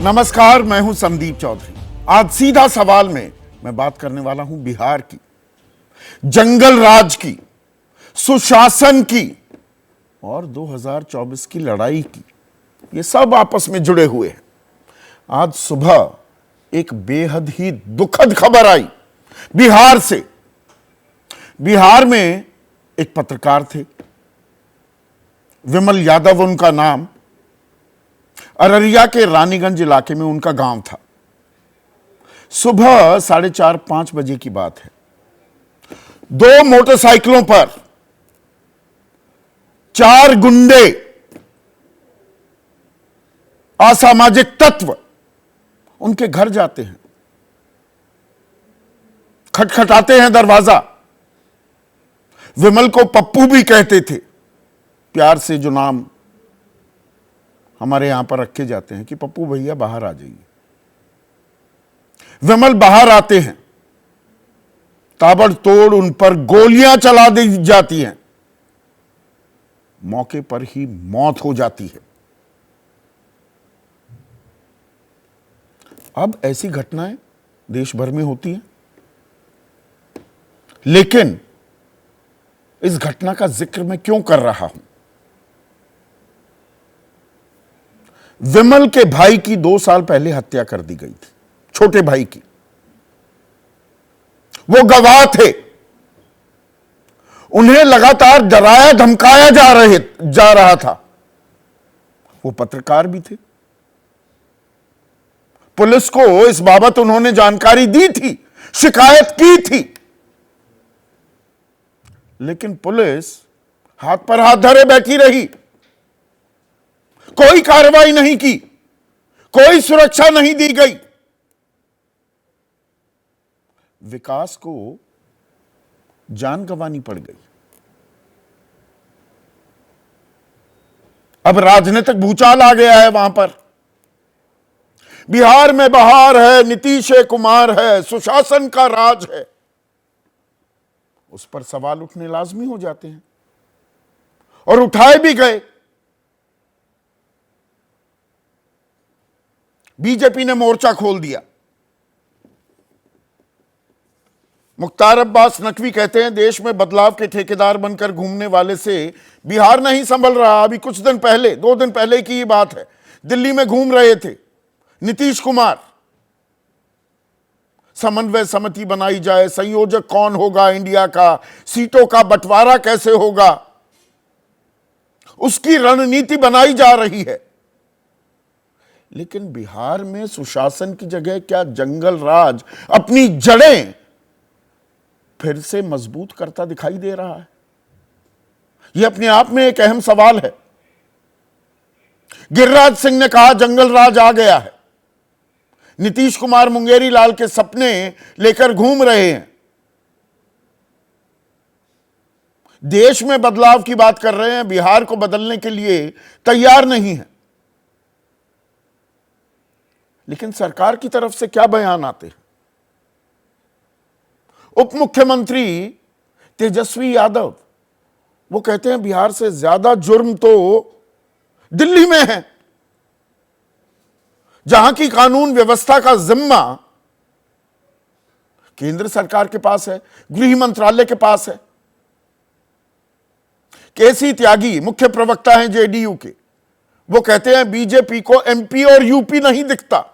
नमस्कार, मैं हूं संदीप चौधरी। आज सीधा सवाल में मैं बात करने वाला हूं बिहार की, जंगल राज की, सुशासन की और 2024 की लड़ाई की। ये सब आपस में जुड़े हुए हैं। आज सुबह एक बेहद ही दुखद खबर आई बिहार से। बिहार में एक पत्रकार थे, विमल यादव उनका नाम। अररिया के रानीगंज इलाके में उनका गांव था। सुबह 4:30-5 बजे की बात है। 2 मोटरसाइकिलों पर 4 गुंडे, असामाजिक तत्व उनके घर जाते हैं, खटखटाते हैं दरवाजा। विमल को पप्पू भी कहते थे, प्यार से जो नाम हमारे यहां पर रखे जाते हैं कि पप्पू भैया बाहर आ जाइए। विमल बाहर आते हैं, ताबड़तोड़ उन पर गोलियां चला दी जाती हैं। मौके पर ही मौत हो जाती है। अब ऐसी घटनाएं देश भर में होती हैं, लेकिन इस घटना का जिक्र मैं क्यों कर रहा हूं? विमल के भाई की 2 साल पहले हत्या कर दी गई थी, छोटे भाई की। वो गवाह थे। उन्हें लगातार डराया धमकाया जा रहा था। वो पत्रकार भी थे। पुलिस को इस बाबत उन्होंने जानकारी दी थी, शिकायत की थी, लेकिन पुलिस हाथ पर हाथ धरे बैठी रही। कोई कार्रवाई नहीं की, कोई सुरक्षा नहीं दी गई। विकास को जान गंवानी पड़ गई। अब राजनीतिक भूचाल आ गया है वहां पर। बिहार में बहार है, नीतीश कुमार है, सुशासन का राज है। उस पर सवाल उठने लाजमी हो जाते हैं और उठाए भी गए। बीजेपी ने मोर्चा खोल दिया। मुख्तार अब्बास नकवी कहते हैं, देश में बदलाव के ठेकेदार बनकर घूमने वाले से बिहार नहीं संभल रहा। अभी कुछ दिन पहले, 2 दिन पहले की ही बात है, दिल्ली में घूम रहे थे नीतीश कुमार। समन्वय समिति बनाई जाए, संयोजक कौन होगा इंडिया का, सीटों का बंटवारा कैसे होगा, उसकी रणनीति बनाई जा रही है। लेकिन बिहार में सुशासन की जगह क्या जंगल राज अपनी जड़ें फिर से मजबूत करता दिखाई दे रहा है? यह अपने आप में एक अहम सवाल है। गिरिराज सिंह ने कहा जंगल राज आ गया है। नीतीश कुमार मुंगेरी लाल के सपने लेकर घूम रहे हैं। देश में बदलाव की बात कर रहे हैं, बिहार को बदलने के लिए तैयार नहीं है। लेकिन सरकार की तरफ से क्या बयान आते हैं? उप मुख्यमंत्री तेजस्वी यादव वो कहते हैं बिहार से ज्यादा जुर्म तो दिल्ली में है, जहां की कानून व्यवस्था का जिम्मा केंद्र सरकार के पास है, गृह मंत्रालय के पास है। केसी त्यागी मुख्य प्रवक्ता हैं जेडीयू के, वो कहते हैं बीजेपी को एमपी और यूपी नहीं दिखता।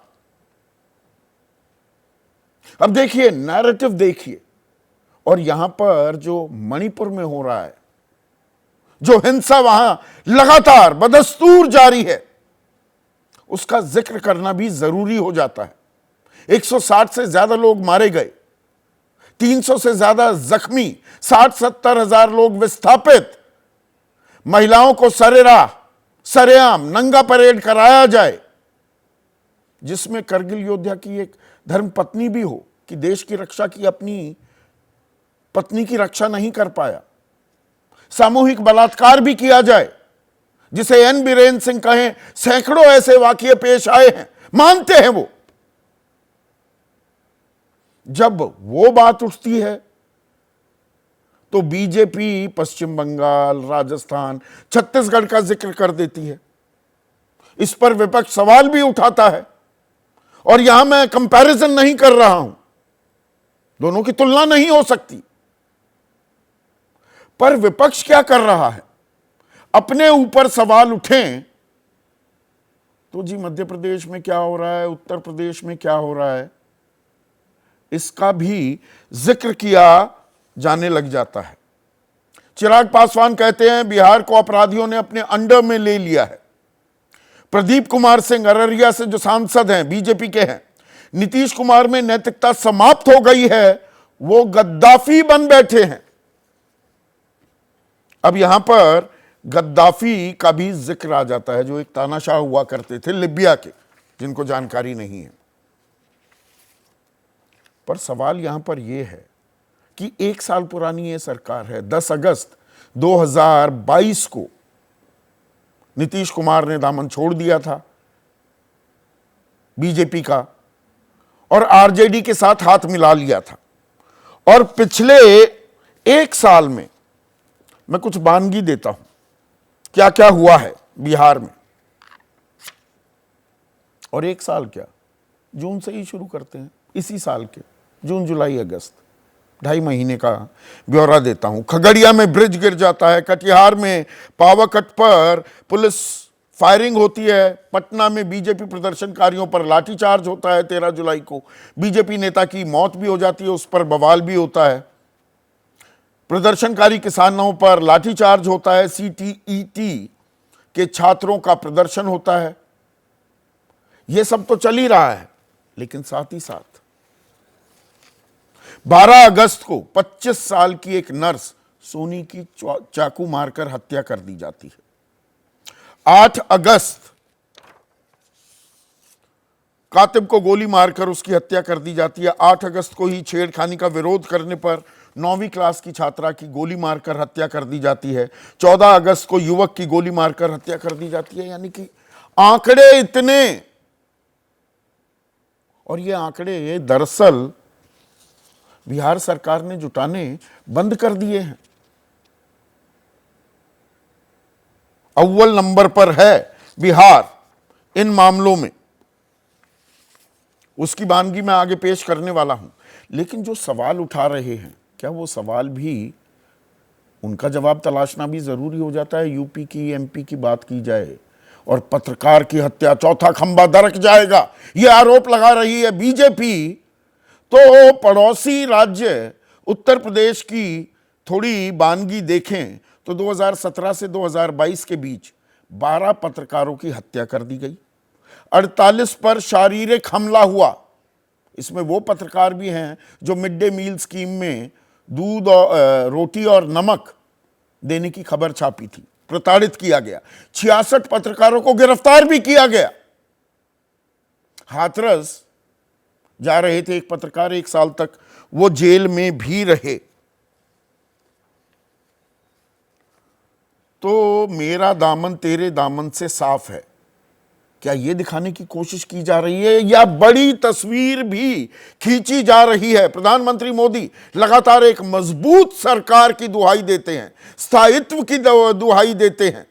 अब देखिए, नैरेटिव देखिए, और यहां पर जो मणिपुर में हो रहा है, जो हिंसा वहां लगातार बदस्तूर जारी है, उसका जिक्र करना भी जरूरी हो जाता है। 160 से ज्यादा लोग मारे गए, 300 से ज्यादा जख्मी, 60-70 हजार लोग विस्थापित। महिलाओं को सरेआम नंगा परेड कराया जाए, जिसमें करगिल योद्धा की एक धर्म पत्नी भी हो कि देश की रक्षा की, अपनी पत्नी की रक्षा नहीं कर पाया। सामूहिक बलात्कार भी किया जाए, जिसे एन बीरेन सिंह कहें। सैकड़ों ऐसे वाकये पेश आए हैं, मानते हैं वो। जब वो बात उठती है तो बीजेपी पश्चिम बंगाल, राजस्थान, छत्तीसगढ़ का जिक्र कर देती है। इस पर विपक्ष सवाल भी उठाता है और यहां मैं कंपैरिजन नहीं कर रहा हूं, दोनों की तुलना नहीं हो सकती, पर विपक्ष क्या कर रहा है? अपने ऊपर सवाल उठें तो जी मध्य प्रदेश में क्या हो रहा है, उत्तर प्रदेश में क्या हो रहा है, इसका भी जिक्र किया जाने लग जाता है। चिराग पासवान कहते हैं बिहार को अपराधियों ने अपने अंडर में ले लिया है। प्रदीप कुमार सिंह अररिया से जो सांसद हैं, बीजेपी के हैं, नीतीश कुमार में नैतिकता समाप्त हो गई है, वो गद्दाफी बन बैठे हैं। अब यहां पर गद्दाफी का भी जिक्र आ जाता है, जो एक तानाशाह हुआ करते थे लिबिया के, जिनको जानकारी नहीं है। पर सवाल यहां पर यह है कि 1 साल पुरानी ये सरकार है। 10 अगस्त 2022 को नीतीश कुमार ने दामन छोड़ दिया था बीजेपी का और आरजेडी के साथ हाथ मिला लिया था। और पिछले 1 साल में मैं कुछ बानगी देता हूं क्या क्या हुआ है बिहार में। और 1 साल क्या, जून से ही शुरू करते हैं, इसी साल के जून जुलाई अगस्त 2.5 महीने का ब्यौरा देता हूं। खगड़िया में ब्रिज गिर जाता है, कटिहार में पावर कट पर पुलिस फायरिंग होती है, पटना में बीजेपी प्रदर्शनकारियों पर लाठीचार्ज होता है, 13 जुलाई को बीजेपी नेता की मौत भी हो जाती है, उस पर बवाल भी होता है, प्रदर्शनकारी किसानों पर लाठीचार्ज होता है, सीटीईटी के छात्रों का प्रदर्शन होता है। यह सब तो चल ही रहा है, लेकिन साथ ही साथ 12 अगस्त को 25 साल की एक नर्स सोनी की चाकू मारकर हत्या कर दी जाती है। 8 अगस्त कातिब को गोली मारकर उसकी हत्या कर दी जाती है। 8 अगस्त को ही छेड़खानी का विरोध करने पर 9वीं क्लास की छात्रा की गोली मारकर हत्या कर दी जाती है। 14 अगस्त को युवक की गोली मारकर हत्या कर दी जाती है। यानी कि आंकड़े इतने, और ये आंकड़े दरअसल बिहार सरकार ने जुटाने बंद कर दिए हैं। अव्वल नंबर पर है बिहार इन मामलों में, उसकी वानगी मैं आगे पेश करने वाला हूं। लेकिन जो सवाल उठा रहे हैं, क्या वो सवाल भी, उनका जवाब तलाशना भी जरूरी हो जाता है। यूपी की, एमपी की बात की जाए और पत्रकार की हत्या, चौथा खंबा दरक जाएगा, यह आरोप लगा रही है बीजेपी। तो पड़ोसी राज्य उत्तर प्रदेश की थोड़ी वानगी देखें तो 2017 से 2022 के बीच 12 पत्रकारों की हत्या कर दी गई, 48 पर शारीरिक हमला हुआ। इसमें वो पत्रकार भी हैं जो मिड डे मील स्कीम में दूध और रोटी और नमक देने की खबर छापी थी, प्रताड़ित किया गया। 66 पत्रकारों को गिरफ्तार भी किया गया। हाथरस जा रहे थे एक पत्रकार, 1 साल तक वो जेल में भी रहे। तो मेरा दामन तेरे दामन से साफ है, क्या यह दिखाने की कोशिश की जा रही है या बड़ी तस्वीर भी खींची जा रही है? प्रधानमंत्री मोदी लगातार एक मजबूत सरकार की दुहाई देते हैं, स्थायित्व की दुहाई देते हैं,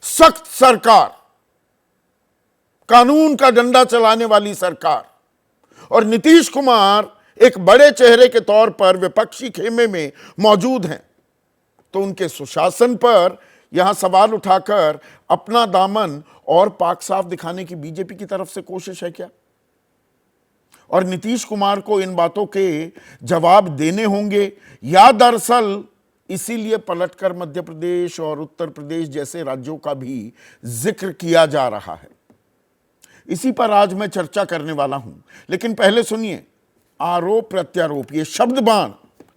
सख्त सरकार, कानून का डंडा चलाने वाली सरकार। और नीतीश कुमार एक बड़े चेहरे के तौर पर विपक्षी खेमे में मौजूद हैं, तो उनके सुशासन पर यहां सवाल उठाकर अपना दामन और पाक साफ दिखाने की बीजेपी की तरफ से कोशिश है क्या? और नीतीश कुमार को इन बातों के जवाब देने होंगे, या दरअसल इसीलिए पलटकर मध्य प्रदेश और उत्तर प्रदेश जैसे राज्यों का भी जिक्र किया जा रहा है? इसी पर आज मैं चर्चा करने वाला हूं। लेकिन पहले सुनिए आरोप प्रत्यारोप, ये शब्द बाण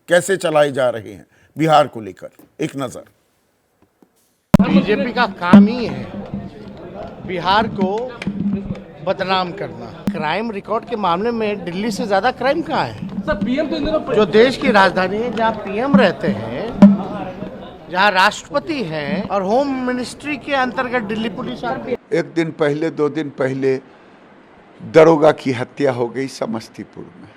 कैसे चलाए जा रहे हैं बिहार को लेकर, एक नजर। बीजेपी का काम ही है बिहार को बदनाम करना। क्राइम रिकॉर्ड के मामले में दिल्ली से ज्यादा क्राइम कहाँ है? सर, पीएम तो जो देश की राजधानी है, जहाँ पीएम रहते हैं, जहाँ राष्ट्रपति हैं और होम मिनिस्ट्री के अंतर्गत दिल्ली पुलिस आती है। 1 दिन पहले 2 दिन पहले दरोगा की हत्या हो गई समस्तीपुर में,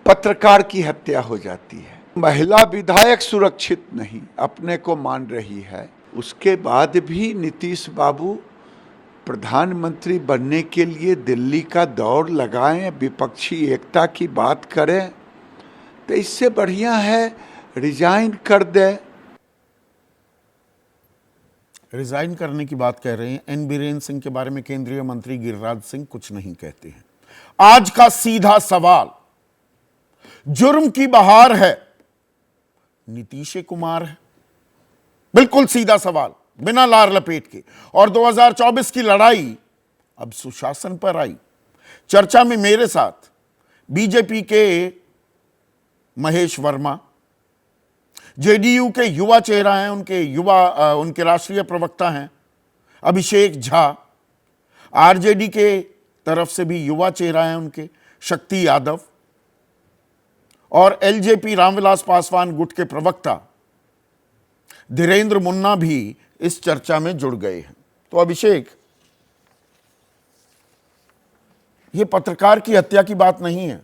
पत्रकार की हत्या हो जाती है, महिला विधायक सुरक्षित नहीं अपने को मान रही है। उसके बाद भी नीतीश बाबू प्रधानमंत्री बनने के लिए दिल्ली का दौड़ लगाएं, विपक्षी एकता की बात करें, तो इससे बढ़िया है रिजाइन कर दे। रिजाइन करने की बात कह रहे हैं। एन बीरेन सिंह के बारे में केंद्रीय मंत्री गिरिराज सिंह कुछ नहीं कहते हैं। आज का सीधा सवाल, जुर्म की बहार है, नीतीश कुमार है। बिल्कुल सीधा सवाल, बिना लार लपेट के। और 2024 की लड़ाई अब सुशासन पर आई। चर्चा में मेरे साथ बीजेपी के महेश वर्मा, जेडीयू के युवा चेहरा हैं, उनके राष्ट्रीय प्रवक्ता हैं अभिषेक झा, आरजेडी के तरफ से भी युवा चेहरा हैं उनके शक्ति यादव, और एलजेपी रामविलास पासवान गुट के प्रवक्ता धीरेन्द्र मुन्ना भी इस चर्चा में जुड़ गए हैं। तो अभिषेक, यह पत्रकार की हत्या की बात नहीं है,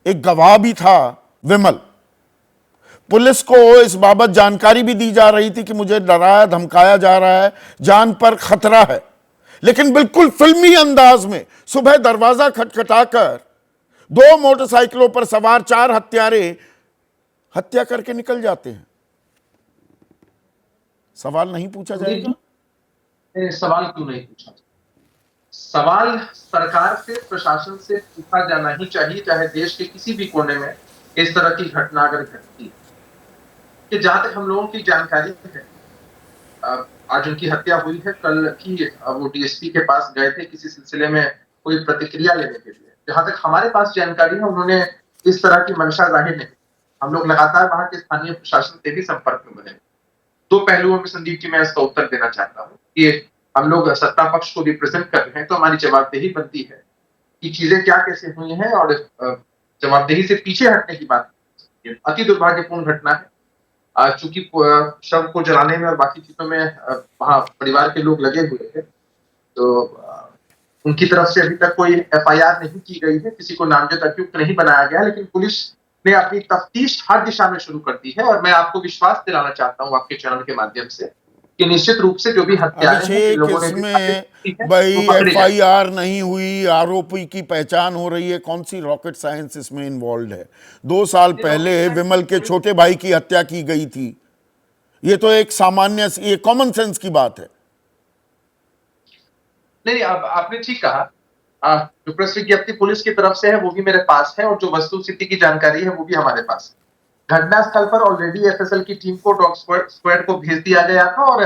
एक गवाह भी था विमल। पुलिस को इस बाबत जानकारी भी दी जा रही थी कि मुझे डराया धमकाया जा रहा है, जान पर खतरा है, लेकिन बिल्कुल फिल्मी अंदाज में सुबह दरवाजा खटखटाकर 2 मोटरसाइकिलों पर सवार 4 हत्यारे हत्या करके निकल जाते हैं। सवाल नहीं पूछा जाएगा? सवाल क्यों नहीं पूछा? सवाल सरकार से, प्रशासन से पूछा जाना ही चाहिए, चाहे देश के किसी भी कोने में इस तरह की घटना अगर घटती है। कि जहां तक हम लोगों की जानकारी है, आज उनकी हत्या हुई है, कल की वो डीएसपी के पास गए थे किसी सिलसिले में कोई प्रतिक्रिया लेने के लिए। जहां तक हमारे पास जानकारी है, उन्होंने इस तरह की मंशा जाहिर नहीं। हम लोग लगातार वहां के स्थानीय प्रशासन से भी संपर्क में बने। 2 पहलुओं में संदीप जी मैं इसका उत्तर देना चाहता हूँ कि हम लोग सत्ता पक्ष को रिप्रेजेंट कर रहे हैं, तो हमारी जवाबदेही बनती है कि चीजें क्या कैसे हुई हैं, और जवाबदेही से पीछे हटने की बात अति दुर्भाग्यपूर्ण घटना है। चूंकि शव को जलाने में और बाकी चीजों में वहां परिवार के लोग लगे हुए थे, तो उनकी तरफ से अभी तक कोई एफआईआर नहीं की गई है, किसी को नामजद अभियुक्त नहीं बनाया गया, लेकिन पुलिस ने अपनी तफ्तीश हर दिशा में शुरू कर दी है। और मैं आपको विश्वास दिलाना चाहता हूं आपके चैनल के माध्यम से कि निश्चित रूप से जो भी हत्याएं हैं, लोगों ने इसमें भाई एफआईआर नहीं हुई, आरोपी की पहचान हो रही है, कौन सी रॉकेट साइंस इसमें इन्वॉल्व है? 2 साल पहले विमल के छोटे भाई की हत्या की गई थी। ये तो एक सामान्य, ये कॉमन सेंस की बात है। नहीं, अब आपने ठीक कहा। जो प्रेस विज्ञप्ति पुलिस की तरफ से है वो भी मेरे पास है, और जो वस्तु स्थिति की जानकारी है वो भी हमारे पास है। घटनास्थल पर ऑलरेडी एफएसएल की टीम को, डॉग स्क्वाड को भेज दिया गया था, और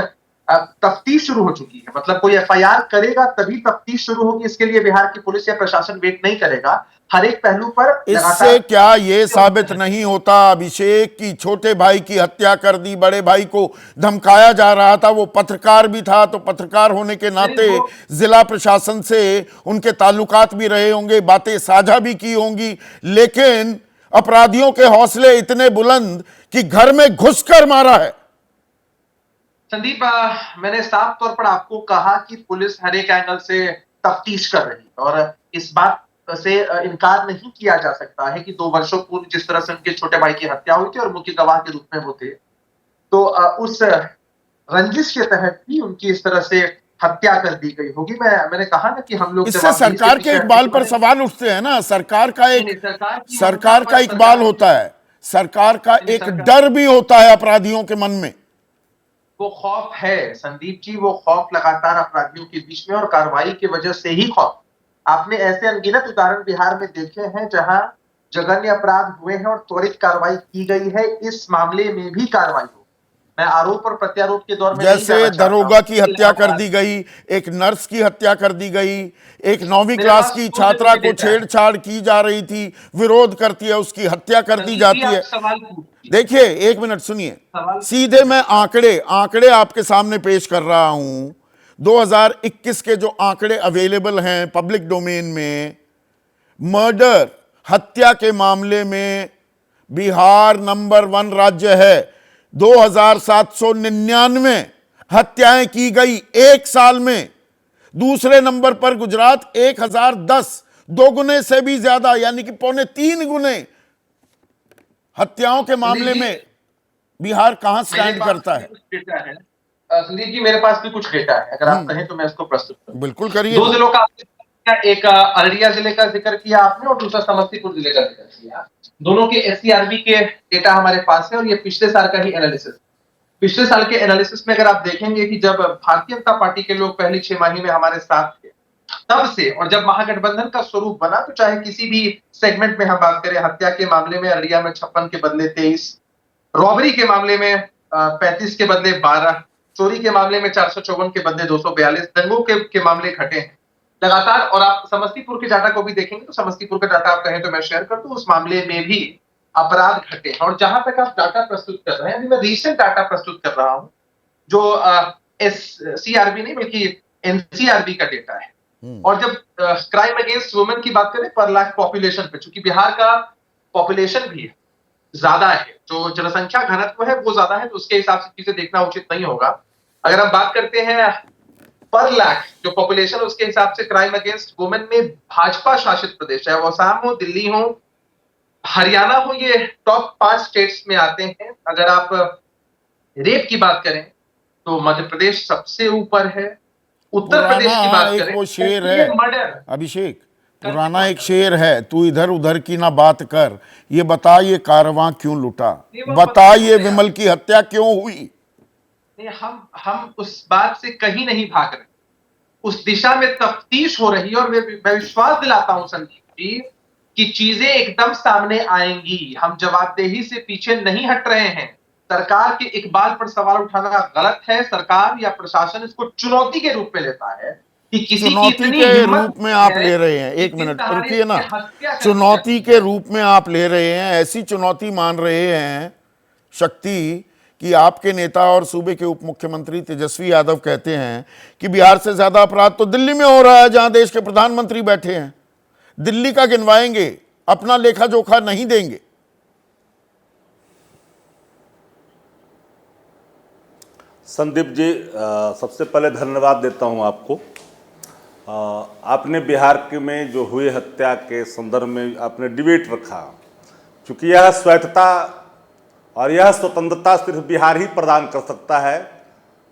तफ्तीश शुरू हो चुकी है। मतलब कोई एफआईआर करेगा तभी तफ्तीश शुरू होगी, इसके लिए बिहार की पुलिस या प्रशासन वेट नहीं करेगा। हर एक पहलू पर इससे क्या ये साबित नहीं होता अभिषेक कि छोटे भाई की हत्या कर दी, बड़े भाई को धमकाया जा रहा था, वो पत्रकार भी था, तो पत्रकार होने के नाते जिला प्रशासन से उनके ताल्लुकात भी रहे होंगे, बातें साझा भी की होंगी, लेकिन अपराधियों के हौसले इतने बुलंद कि घर में घुसकर मारा है। संदीप, मैंने साफ तौर पर आपको कहा कि पुलिस हर एक एंगल से तफ्तीश कर रही है, और इस बात से इनकार नहीं किया जा सकता है कि 2 वर्षों पूर्व जिस तरह से उनके छोटे भाई की हत्या हुई थी और मुख्य गवाह के रूप में वो थे, तो उस रंजिश के तहत ही उनकी इस तरह से हत्या कर दी गई होगी। मैंने कहा ना कि हम लोग इससे सरकार के इकबाल पर सवाल उठते हैं ना। सरकार का इकबाल होता है, सरकार का एक डर भी होता है अपराधियों के मन में। वो खौफ है संदीप जी, वो खौफ लगातार अपराधियों के बीच में, और कार्रवाई की वजह से ही खौफ। आपने ऐसे अनगिनत उदाहरण बिहार में देखे हैं जहां जघन्य अपराध हुए हैं और त्वरित कार्रवाई की गई है। इस मामले में भी कार्रवाई हो, मैं आरोप और प्रत्यारोप के दौर में जैसे दरोगा की हत्या कर दी गई, एक नर्स की हत्या कर दी गई, एक 9वीं क्लास की छात्रा को छेड़छाड़ की जा रही थी, विरोध करती है, उसकी हत्या कर दी जाती है। देखिए, 1 मिनट सुनिए, सीधे मैं आंकड़े आपके सामने पेश कर रहा हूं। 2021 के जो आंकड़े अवेलेबल हैं पब्लिक डोमेन में, मर्डर, हत्या के मामले में बिहार नंबर 1 राज्य है। 2799 हत्याएं की गई 1 साल में। दूसरे नंबर पर गुजरात 1010, 2 गुने से भी ज्यादा, यानी कि 2.25 गुने हत्याओं के मामले में बिहार कहां स्टैंड करता है? संदीप जी, मेरे पास भी कुछ डेटा है, अगर आप कहें तो मैं इसको प्रस्तुत करूं। बिल्कुल करिए दो ना। जिलों का आपने, एक अररिया जिले का जिक्र किया आपने और दूसरा समस्तीपुर जिले का जिक्र किया। दोनों के एससीआरबी के डेटा हमारे पास है और ये पिछले साल का ही एनालिसिस। पिछले साल के एनालिसिस में अगर आप देखेंगे कि जब भारतीय जनता पार्टी के लोग पहली 6 माही में हमारे साथ थे, तब से और जब महागठबंधन का स्वरूप बना, तो चाहे किसी भी सेगमेंट में हम बात करें, हत्या के मामले में अररिया में 56 के बदले 23, रॉबरी के मामले में 35 के बदले 12, चोरी के मामले में 454 के बदले 242, दंगों के मामले घटे हैं लगातार। और आप समस्तीपुर के डाटा को भी देखेंगे तो समस्तीपुर का डाटा आप कहें तो मैं शेयर कर दूं, उस मामले में भी अपराध घटे हैं। और जहां तक आप डाटा प्रस्तुत कर रहे हैं, अभी मैं रीसेंट डाटा प्रस्तुत कर रहा हूं, जो एससीआरबी नहीं बल्कि एनसीआरबी का डेटा है। और जब क्राइम अगेंस्ट वुमेन की बात करें पर लाख पॉपुलेशन पे, चूंकि बिहार का पॉपुलेशन भी ज्यादा है, जो जनसंख्या घनत्व है वो ज्यादा है, तो उसके हिसाब से चीजें देखना उचित नहीं होगा। अगर हम बात करते हैं पर लाख जो पॉपुलेशन, उसके हिसाब से क्राइम अगेंस्ट वुमेन में भाजपा शासित प्रदेश, चाहे वो असम हो, दिल्ली हो, हरियाणा हो, ये टॉप 5 स्टेट्स में आते हैं। अगर आप रेप की बात करें तो मध्य प्रदेश सबसे ऊपर है। उत्तर प्रदेश की पुराना बात एक करें, वो शेर है मर्डर, अभिषेक, पुराना एक शेर है, तू इधर उधर की ना बात कर, ये बता ये कारवां क्यों लुटा, बता ये विमल की हत्या क्यों हुई। नहीं, हम उस बात से कहीं नहीं भाग रहे, उस दिशा में तफ्तीश हो रही है। और मैं विश्वास दिलाता हूं संदीप जी कि चीजें एकदम सामने आएंगी। हम जवाबदेही से पीछे नहीं हट रहे हैं। सरकार के इकबाल पर सवाल उठाना गलत है। सरकार या प्रशासन इसको चुनौती के रूप में लेता है कि किसी की चुनौती इतनी के हिम्मत रूप में आप है ले रहे हैं, कि एक मिनट जिस रुकिए ना, सहारे हत्या करनी चुनौती चाहिए। के रूप में आप ले रहे हैं, ऐसी चुनौती मान रहे हैं शक्ति कि आपके नेता और सूबे के उप मुख्यमंत्री तेजस्वी यादव कहते हैं कि बिहार से ज्यादा अपराध तो दिल्ली में हो रहा है, जहां देश के प्रधानमंत्री बैठे हैं। दिल्ली का गिनवाएंगे, अपना लेखा जोखा नहीं देंगे। संदीप जी, सबसे पहले धन्यवाद देता हूं आपको। आपने बिहार के में जो हुई हत्या के संदर्भ में आपने डिबेट रखा, क्योंकि यह स्वायत्तता और यह स्वतंत्रता सिर्फ बिहार ही प्रदान कर सकता है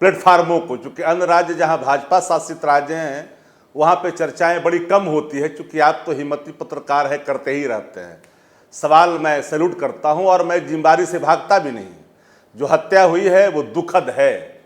प्लेटफार्मों को, क्योंकि अन्य राज्य जहां भाजपा शासित राज्य हैं वहां पे चर्चाएं बड़ी कम होती है। क्योंकि आप तो हिम्मती पत्रकार है, करते ही रहते हैं। सवाल मैं सैल्यूट करता हूं और मैं जिम्मेदारी से भागता भी नहीं। जो हत्या हुई है वो दुखद है,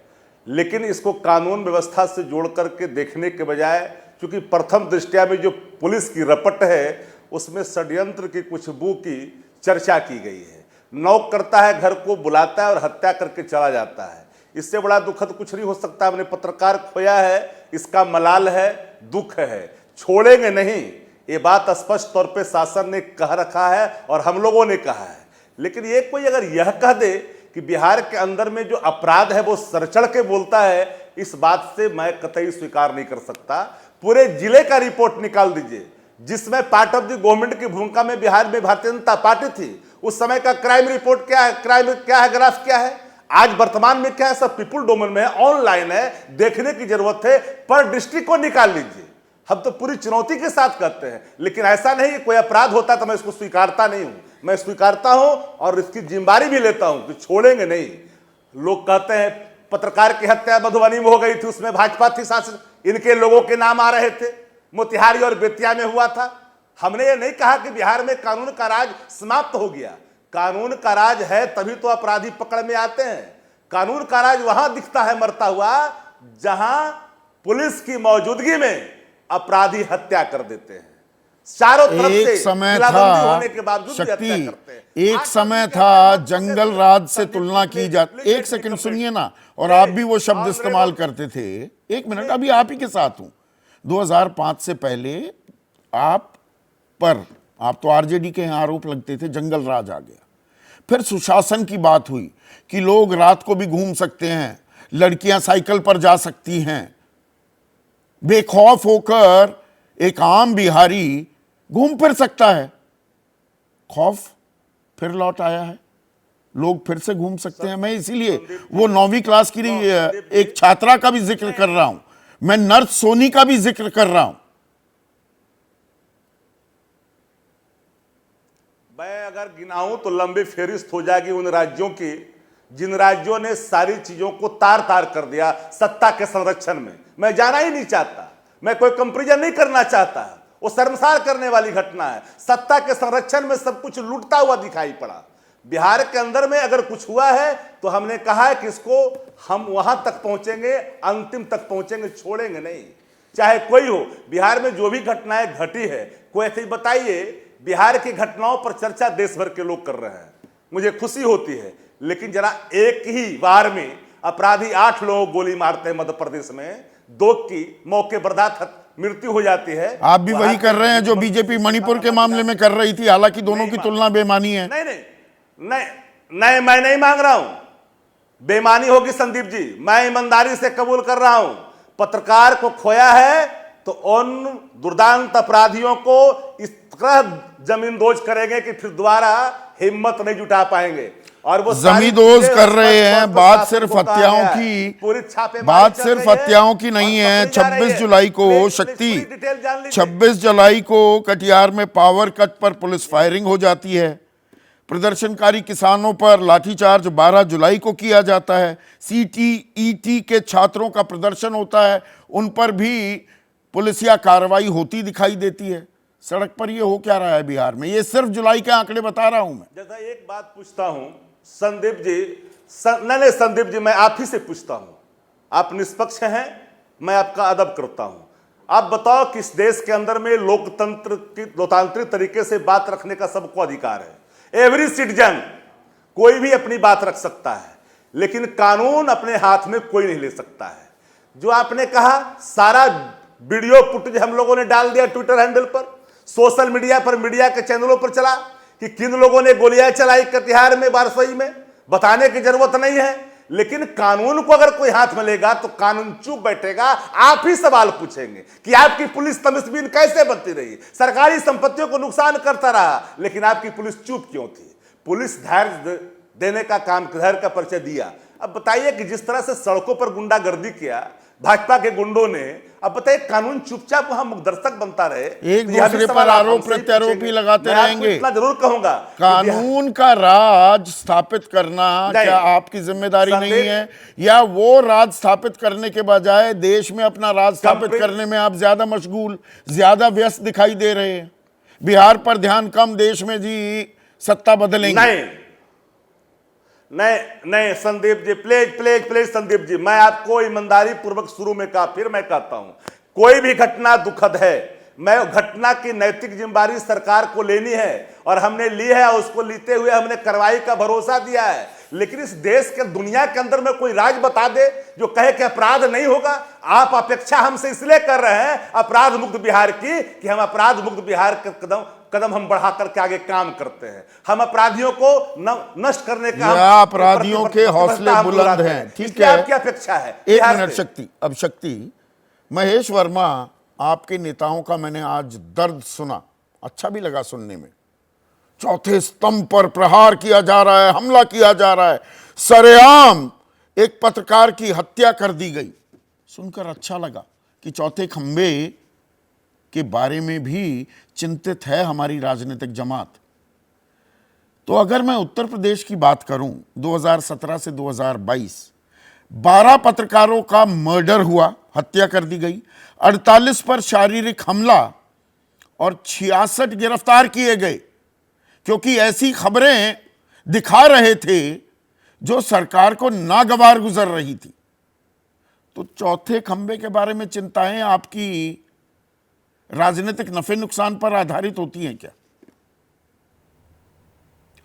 लेकिन इसको कानून व्यवस्था से जोड़ करके देखने के बजाय, क्योंकि प्रथम दृष्टया में जो पुलिस की रपट है उसमें षड्यंत्र की खुशबू की चर्चा की गई है। नॉक करता है, घर को बुलाता है और हत्या करके चला जाता है। इससे बड़ा दुखद कुछ नहीं हो सकता। हमने पत्रकार खोया है, इसका मलाल है, दुख है, छोड़ेंगे नहीं। ये बात स्पष्ट तौर पे शासन ने कह रखा है और हम लोगों ने कहा है। लेकिन ये कोई अगर यह कह दे कि बिहार के अंदर में जो अपराध है वो सर चढ़ के बोलता है, इस बात से मैं कतई स्वीकार नहीं कर सकता। पूरे जिले का रिपोर्ट निकाल दीजिए जिसमें पार्ट ऑफ द गवर्नमेंट की भूमिका में बिहार में भारतीय जनता पार्टी थी। उस समय का क्राइम रिपोर्ट क्या है, क्राइम क्या है, ग्राफ क्या है, आज वर्तमान में क्या है, सब पीपुल डोमेन में है, ऑनलाइन है, देखने की जरूरत है। पर डिस्ट्रिक्ट को निकाल लीजिए। हम तो पूरी चुनौती के साथ करते हैं, लेकिन ऐसा नहीं कोई अपराध होता तो मैं इसको स्वीकारता नहीं हूं। मैं स्वीकारता हूं और इसकी जिम्मेदारी भी लेता हूं कि छोड़ेंगे नहीं। लोग कहते हैं पत्रकार की हत्या मधुबनी में हो गई थी, उसमें भाजपा थी शासन, इनके लोगों के नाम आ रहे थे। मोतिहारी और बेतिया में हुआ था। हमने ये नहीं कहा कि बिहार में कानून का राज समाप्त हो गया। कानून का राज है तभी तो अपराधी पकड़ में आते हैं। कानून का राज वहां दिखता है मरता हुआ जहां पुलिस की मौजूदगी में अपराधी हत्या कर देते हैं। चारों तरफ से एक समय गिलाबंदी था होने के बावजूद भी हत्या शक्ति, करते हैं। एक आज समय शक्ति था के जंगल राज से तुलना की जाती। एक सेकंड सुनिए ना, और आप भी वो शब्द इस्तेमाल करते थे। एक मिनट, अभी आप ही के साथ हूं। 2005 से पहले आप तो आरजेडी के यहाँ आरोप लगते थे, जंगल राज आ गया। फिर सुशासन की बात हुई कि लोग रात को भी घूम सकते हैं, लड़कियां साइकिल पर जा सकती हैं, बेखौफ होकर एक आम बिहारी घूम फिर सकता है। खौफ फिर लौट आया है, लोग फिर से घूम सकते हैं। मैं इसीलिए वो 9वीं क्लास की एक छात्रा का भी जिक्र कर रहा हूं, मैं नर्स सोनी का भी जिक्र कर रहा हूं। मैं अगर गिनाऊं तो लंबी फेरिस्त हो जाएगी उन राज्यों की जिन राज्यों ने सारी चीजों को तार तार कर दिया सत्ता के संरक्षण में, मैं जाना ही नहीं चाहता, मैं कोई कंपेरिजन नहीं करना चाहता, वो शर्मसार करने वाली घटना है। सत्ता के संरक्षण में सब कुछ लूटता हुआ दिखाई पड़ा। बिहार के अंदर में अगर कुछ हुआ है तो हमने कहा है कि इसको हम वहां तक पहुंचेंगे, अंतिम तक पहुंचेंगे, छोड़ेंगे नहीं, चाहे कोई हो। बिहार में जो भी घटनाएं घटी है, कोई ऐसे ही बताइए, बिहार की घटनाओं पर चर्चा देश भर के लोग कर रहे हैं, मुझे खुशी होती है। लेकिन जरा एक ही बार में अपराधी 8 लोगों को गोली मारते हैं मध्य प्रदेश में, 2 की मौके बर्दाश्त मृत्यु हो जाती है। आप भी वही कर रहे हैं जो बीजेपी मणिपुर के मामले में कर रही थी, हालांकि दोनों की तुलना बेमानी है। नहीं, मैं नहीं मांग रहा हूं बेमानी होगी संदीप जी, मैं ईमानदारी से कबूल कर रहा हूं। पत्रकार को खोया है तो उन दुर्दांत अपराधियों को इस तरह जमींदोज करेंगे कि फिर दोबारा हिम्मत नहीं जुटा पाएंगे। और वो जमींदोज कर रहे हैं। बात सिर्फ हत्याओं की, हत्याओं की नहीं है। 26 जुलाई को शक्ति, 26 जुलाई को कटिहार में पावर कट पर पुलिस फायरिंग हो जाती है। प्रदर्शनकारी किसानों पर लाठीचार्ज 12 जुलाई को किया जाता है। CTET के छात्रों का प्रदर्शन होता है, उन पर भी पुलिसिया कार्रवाई होती दिखाई देती है। सड़क पर ये हो क्या रहा है बिहार में? ये सिर्फ जुलाई के आंकड़े बता रहा हूं मैं। जैसा एक बात पूछता हूं संदीप जी, नहीं संदीप जी, मैं आप ही से पूछता हूं, आप निष्पक्ष हैं, मैं आपका अदब करता हूं। आप बताओ कि इस देश के अंदर में लोकतांत्रिक तरीके से बात रखने का सबको अधिकार है। एवरी सिटीजन, कोई भी अपनी बात रख सकता है, लेकिन कानून अपने हाथ में कोई नहीं ले सकता है। जो आपने कहा, सारा वीडियो फुटेज हम लोगों ने डाल दिया ट्विटर हैंडल पर, सोशल मीडिया पर, मीडिया के चैनलों पर चला कि किन लोगों ने गोलियां चलाई कटिहार में, बारसई में, बताने की जरूरत नहीं है। लेकिन कानून को अगर कोई हाथ में लेगा तो कानून चुप बैठेगा। आप ही सवाल पूछेंगे कि आपकी पुलिस तमस्बीन कैसे बनती रही, सरकारी संपत्तियों को नुकसान करता रहा, लेकिन आपकी पुलिस चुप क्यों थी? पुलिस धैर्य देने का काम, धैर्य का परिचय दिया। अब बताइए कि जिस तरह से सड़कों पर गुंडागर्दी किया भाजपा के गुंडों ने, अब बताइए कानून चुपचाप वहां मुखदर्शक बनता रहे, एक दूसरे पर आरोप प्रत्यारोप ही लगाते रहेंगे। इतना जरूर कहूंगा, कानून का राज स्थापित करना क्या आपकी जिम्मेदारी नहीं है? या वो राज स्थापित करने के बजाय देश में अपना राज स्थापित करने में आप ज्यादा मशगूल, ज्यादा व्यस्त दिखाई दे रहे हैं? बिहार पर ध्यान कम, देश में जी सत्ता बदलेंगे। नहीं संदीप जी, प्लीज संदीप जी, मैं आपको ईमानदारी पूर्वक शुरू में कहा, फिर मैं कहता हूं, कोई भी घटना दुखद है, मैं घटना की नैतिक जिम्मेदारी सरकार को लेनी है और हमने ली है, और उसको लेते हुए हमने कार्रवाई का भरोसा दिया है। लेकिन इस देश के, दुनिया के अंदर में कोई राज बता दे जो कहे कि अपराध नहीं होगा। आप अपेक्षा हमसे इसलिए कर रहे हैं अपराध मुक्त बिहार की कि हम अपराध मुक्त बिहार के कदम हम बढ़ा करके आगे काम करते हैं। हम अपराधियों को नष्ट करने का, अपराधियों के हौसले बुलंद हैं, ठीक है। आपकी अपेक्षा है। 1 मिनट शक्ति, अब शक्ति, महेश वर्मा, आपके नेताओं का मैंने आज दर्द सुना, अच्छा भी लगा सुनने में। चौथे स्तंभ पर प्रहार किया जा रहा है, हमला किया जा रहा है, सरेआम एक पत्रकार की हत्या कर दी गई। सुनकर अच्छा लगा कि चौथे खंबे के बारे में भी चिंतित है हमारी राजनीतिक जमात। तो अगर मैं उत्तर प्रदेश की बात करूं, 2017 से 2022 12 पत्रकारों का मर्डर हुआ, हत्या कर दी गई, 48 पर शारीरिक हमला और 66 गिरफ्तार किए गए, क्योंकि ऐसी खबरें दिखा रहे थे जो सरकार को नागवार गुजर रही थी। तो चौथे खंबे के बारे में चिंताएं आपकी राजनीतिक नफे नुकसान पर आधारित होती हैं क्या?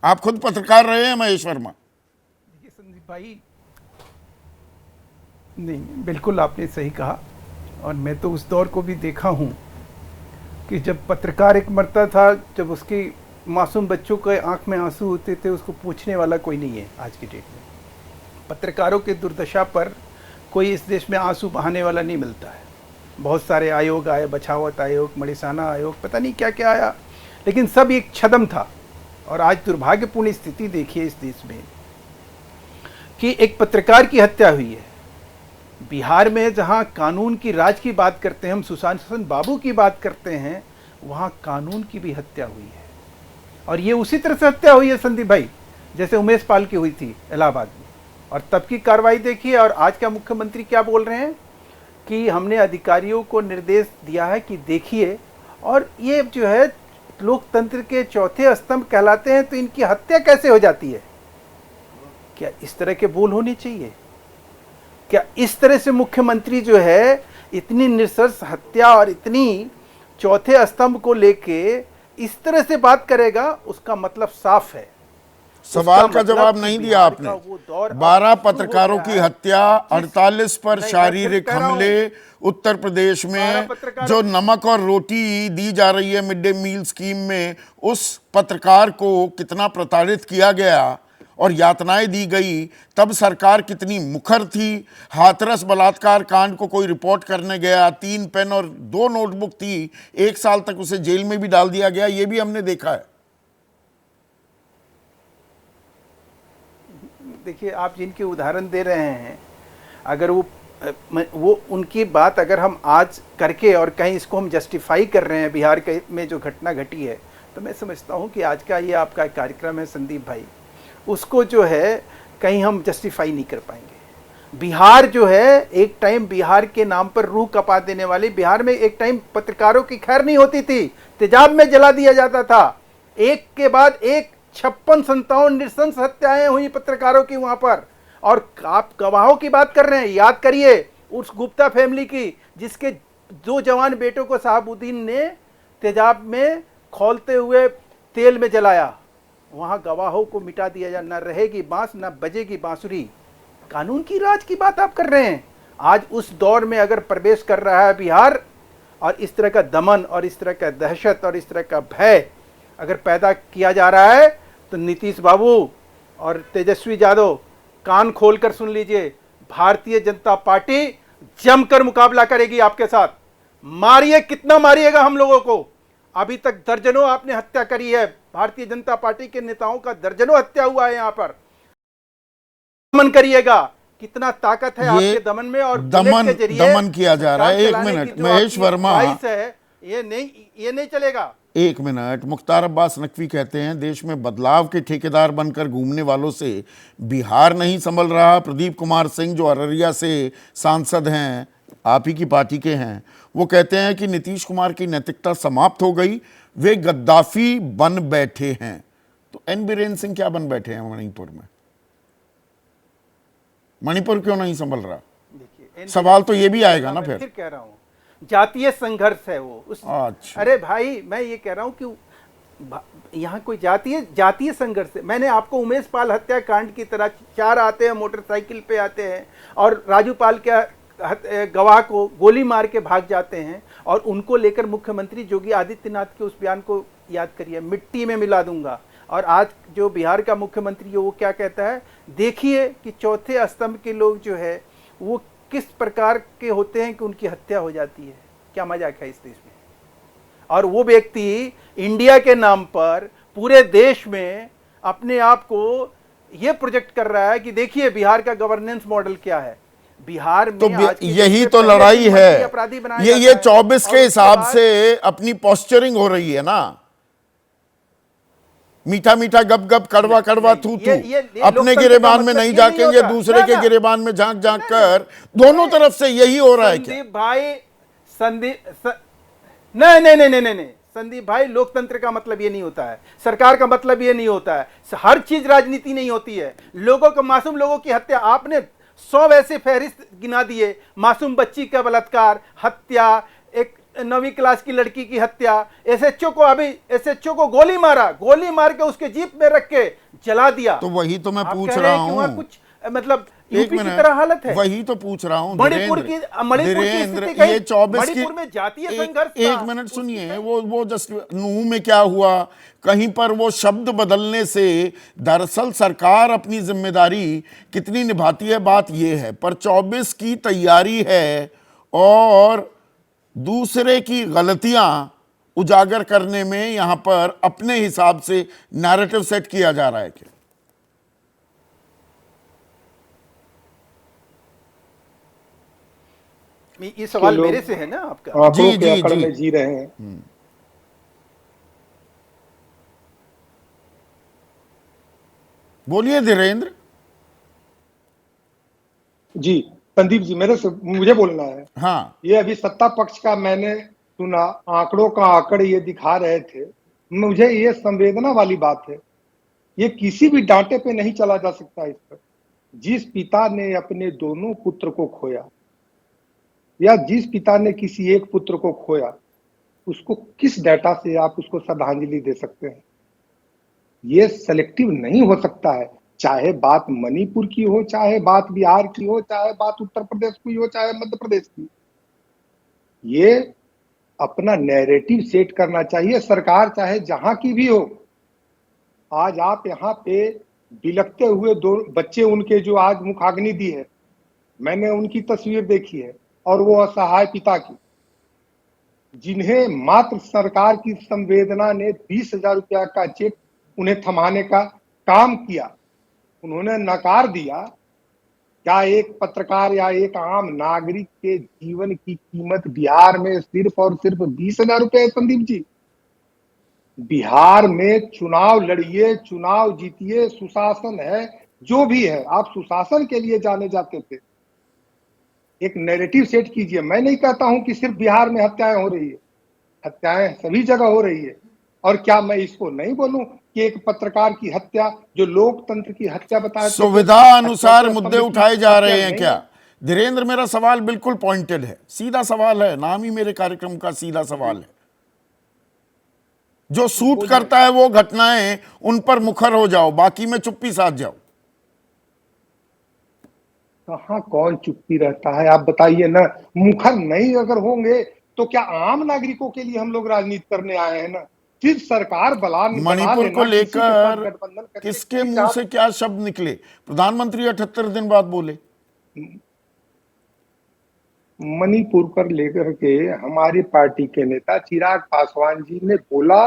आप खुद पत्रकार रहे हैं महेश वर्मा। देखिए संदीप भाई, नहीं बिल्कुल आपने सही कहा, और मैं तो उस दौर को भी देखा हूं कि जब पत्रकार एक मरता था, जब उसकी मासूम बच्चों के आंख में आंसू होते थे, उसको पूछने वाला कोई नहीं है। आज की डेट में पत्रकारों के दुर्दशा पर कोई इस देश में आंसू बहाने वाला नहीं मिलता है। बहुत सारे आयोग आए, बचावत आयोग, मणिसाना आयोग, पता नहीं क्या क्या आया, लेकिन सब एक छदम था। और आज दुर्भाग्यपूर्ण स्थिति देखिए इस देश में कि एक पत्रकार की हत्या हुई है। बिहार में जहां कानून की राज की बात करते हैं हम, सुशासन बाबू की बात करते हैं, वहां कानून की भी हत्या हुई है। और ये उसी तरह से हत्या हुई है संदीप भाई जैसे उमेश पाल की हुई थी इलाहाबाद में। और तब की कार्रवाई देखिए, और आज का मुख्यमंत्री क्या बोल रहे हैं कि हमने अधिकारियों को निर्देश दिया है कि देखिए, और ये जो है लोकतंत्र के चौथे स्तंभ कहलाते हैं, तो इनकी हत्या कैसे हो जाती है? क्या इस तरह के बोल होने चाहिए? क्या इस तरह से मुख्यमंत्री जो है इतनी नृशंस हत्या और इतनी चौथे स्तंभ को लेके इस तरह से बात करेगा? उसका मतलब साफ है, सवाल का मतलब जवाब कि नहीं दिया बिहार आपने। का वो दौर अब 12 शुरू हो पत्रकारों गया की है। हत्या, 48 पर नहीं, मैं शारीरिक फिर कह रहा हूं, हमले उत्तर प्रदेश 12 में, पत्रकारों- जो नमक और रोटी दी जा रही है मिड डे मील स्कीम में, उस पत्रकार को कितना प्रताड़ित किया गया और यातनाएं दी गई, तब सरकार कितनी मुखर थी। हाथरस बलात्कार कांड को कोई रिपोर्ट करने गया, 3 पेन और 2 नोटबुक थी, 1 साल तक उसे जेल में भी डाल दिया गया, ये भी हमने देखा है। देखिए, आप जिनके उदाहरण दे रहे हैं, अगर वो उनकी बात अगर हम आज करके और कहीं इसको हम जस्टिफाई कर रहे हैं बिहार के में जो घटना घटी है, तो मैं समझता हूं कि आज का ये आपका कार्यक्रम है संदीप भाई, उसको जो है कहीं हम जस्टिफाई नहीं कर पाएंगे। बिहार जो है एक टाइम बिहार के नाम पर रूह कपा देने वाली, बिहार में एक टाइम पत्रकारों की खैर नहीं होती थी, तेजाब में जला दिया जाता था, एक के बाद एक 56-57 नृशंस हत्याएं हुई पत्रकारों की वहां पर। और आप गवाहों की बात कर रहे हैं, याद करिए उस गुप्ता फैमिली की, जिसके 2 जवान बेटों को शहाबुद्दीन ने तेजाब में खौलते हुए तेल में जलाया। वहां गवाहों को मिटा दिया जाए, न रहेगी बांस न बजेगी बांसुरी। कानून की राज की बात आप कर रहे हैं। आज उस दौर में अगर प्रवेश कर रहा है बिहार, और इस तरह का दमन और इस तरह का दहशत और इस तरह का भय अगर पैदा किया जा रहा है, तो नीतीश बाबू और तेजस्वी यादव कान खोलकर सुन लीजिए, भारतीय जनता पार्टी जमकर मुकाबला करेगी आपके साथ। मारिए, कितना मारिएगा हम लोगों को? अभी तक दर्जनों आपने हत्या करी है, भारतीय जनता पार्टी के नेताओं का दर्जनों हत्या हुआ है। यहां पर दमन करिएगा, कितना ताकत है आपके दमन में, और दमन के जरिए दमन किया जा रहा है। एक मिनट महेश वर्मा, ये नहीं चलेगा। 1 मिनट। मुख्तार अब्बास नकवी कहते हैं देश में बदलाव के ठेकेदार बनकर घूमने वालों से बिहार नहीं संभल रहा। प्रदीप कुमार सिंह जो अररिया से सांसद हैं, आप ही की पार्टी के हैं, वो कहते हैं कि नीतीश कुमार की नैतिकता समाप्त हो गई, वे गद्दाफी बन बैठे हैं। तो एन बीरेन सिंह क्या बन बैठे हैं मणिपुर में? मणिपुर क्यों नहीं संभल रहा? देखिए, सवाल तो ये भी आएगा ना फिर कह रहा हूं, जातीय संघर्ष है वो उस। अच्छा। अरे भाई, मैं ये कह रहा हूं कि यहाँ कोई जातीय संघर्ष है। मैंने आपको उमेश पाल हत्याकांड की तरह 4 आते हैं, मोटरसाइकिल पे आते हैं और राजू पाल के गवाह को गोली मार के भाग जाते हैं, और उनको लेकर मुख्यमंत्री योगी आदित्यनाथ के उस बयान को याद करिए, मिट्टी में मिला दूंगा। और आज जो बिहार का मुख्यमंत्री है वो क्या कहता है, देखिए कि चौथे स्तंभ के लोग जो है वो किस प्रकार के होते हैं कि उनकी हत्या हो जाती है। क्या मजाक है इस देश में? और वो व्यक्ति इंडिया के नाम पर पूरे देश में अपने आप को ये प्रोजेक्ट कर रहा है कि देखिए बिहार का गवर्नेंस मॉडल क्या है। बिहार में तो आज की यही डेट तो में पहले लड़ाई से है। अपराधी बनाया ये जाता है, 24 और के उसके हिसाब बाद- से अपनी पोस्चरिंग हो रही है ना, मीठा मीठा गप गप कड़वा कड़वा थू थू। ये अपने लोकतंत्र गिरेबान का में मतलब नहीं ये झांकेंगे, नहीं होता। दूसरे के ना। गिरेबान में झांक झांक कर दोनों तरफ से यही हो रहा है क्या? संदीप भाई, नहीं नहीं नहीं नहीं नहीं नहीं संदीप भाई, लोकतंत्र का मतलब ये नहीं होता है, सरकार का मतलब ये नहीं होता है, हर चीज राजनीति नहीं होती है। लोगों को, मासूम लोगों की हत्या, आपने 100 वैसे फहरिस्त गिना दिए, मासूम बच्ची का बलात्कार, हत्या, एक 9वीं क्लास की लड़की की हत्या, एसएचओ को गोली मार के उसके जीप में रख के जला दिया। तो वही तो मैं आप पूछ कह रहा हैं कि वहाँ हूं, कुछ मतलब एक यूपी की मिनट, तरह हालत है। वही तो पूछ रहा हूं मणिपुर की धीरेन्द्र, स्थिति ये 24 की, मणिपुर में जातीय संघर्ष था। एक मिनट सुनिए, वो जस्ट नूह में क्या हुआ, कहीं पर वो शब्द बदलने से दरअसल सरकार अपनी जिम्मेदारी कितनी निभाती है, बात ये है। पर 24 की तैयारी है और दूसरे की गलतियां उजागर करने में यहां पर अपने हिसाब से नैरेटिव सेट किया जा रहा है क्या? ये सवाल मेरे से है ना आपका? आंकड़ों जी, के जी, अकड़ जी। में जी रहे हैं। बोलिए धीरेन्द्र। जी संदीप जी, मुझे बोलना है। हाँ, ये अभी सत्ता पक्ष का मैंने सुना, आंकड़ों का आंकड़ ये दिखा रहे थे। मुझे ये संवेदना वाली बात है, ये किसी भी डांटे पे नहीं चला जा सकता इस पर। जिस पिता ने अपने दोनों पुत्र को खोया, या जिस पिता ने किसी एक पुत्र को खोया, उसको किस डाटा से आप उसको श्रद्धांजलि दे सकते हैं? ये सेलेक्टिव नहीं हो सकता है। चाहे बात मणिपुर की हो, चाहे बात बिहार की हो, चाहे बात उत्तर प्रदेश की हो, चाहे मध्य प्रदेश की। ये अपना नैरेटिव सेट करना चाहिए सरकार, चाहे जहां की भी हो। आज आप यहाँ पे बिलखते हुए दो बच्चे उनके जो आज मुखाग्नि दी है, मैंने उनकी तस्वीर देखी है, और वो असहाय पिता की, जिन्हें मात्र सरकार की संवेदना ने 20,000 रुपया का चेक उन्हें थमाने का काम किया, उन्होंने नकार दिया। क्या एक पत्रकार या एक आम नागरिक के जीवन की कीमत बिहार में सिर्फ और सिर्फ 20,000 रुपये है संदीप जी? बिहार में चुनाव लड़िए, चुनाव जीतिए, सुशासन है, जो भी है, आप सुशासन के लिए जाने जाते थे। एक नैरेटिव सेट कीजिए। मैं नहीं कहता हूं कि सिर्फ बिहार में हत्याएं हो रही है, हत्याएं सभी जगह हो रही है। और क्या मैं इसको नहीं बोलूं कि एक पत्रकार की हत्या, जो लोकतंत्र की हत्या बताया, सुविधा अनुसार मुद्दे उठाए जा रहे हैं क्या? धीरेन्द्र, मेरा सवाल बिल्कुल पॉइंटेड है, सीधा सवाल है, नाम ही मेरे कार्यक्रम का सीधा सवाल है। जो सूट करता है वो घटनाएं, उन पर मुखर हो जाओ, बाकी में चुप्पी साध जाओ। कहाँ कौन चुप्पी रहता है, आप बताइए ना। मुखर नहीं अगर होंगे तो क्या आम नागरिकों के लिए हम लोग राजनीति करने आए हैं? ना सिर्फ सरकार मणिपुर को लेकर किसके मुंह से क्या शब्द निकले? प्रधानमंत्री 78 दिन बाद बोले। मणिपुर पर लेकर के हमारी पार्टी के नेता चिराग पासवान जी ने बोला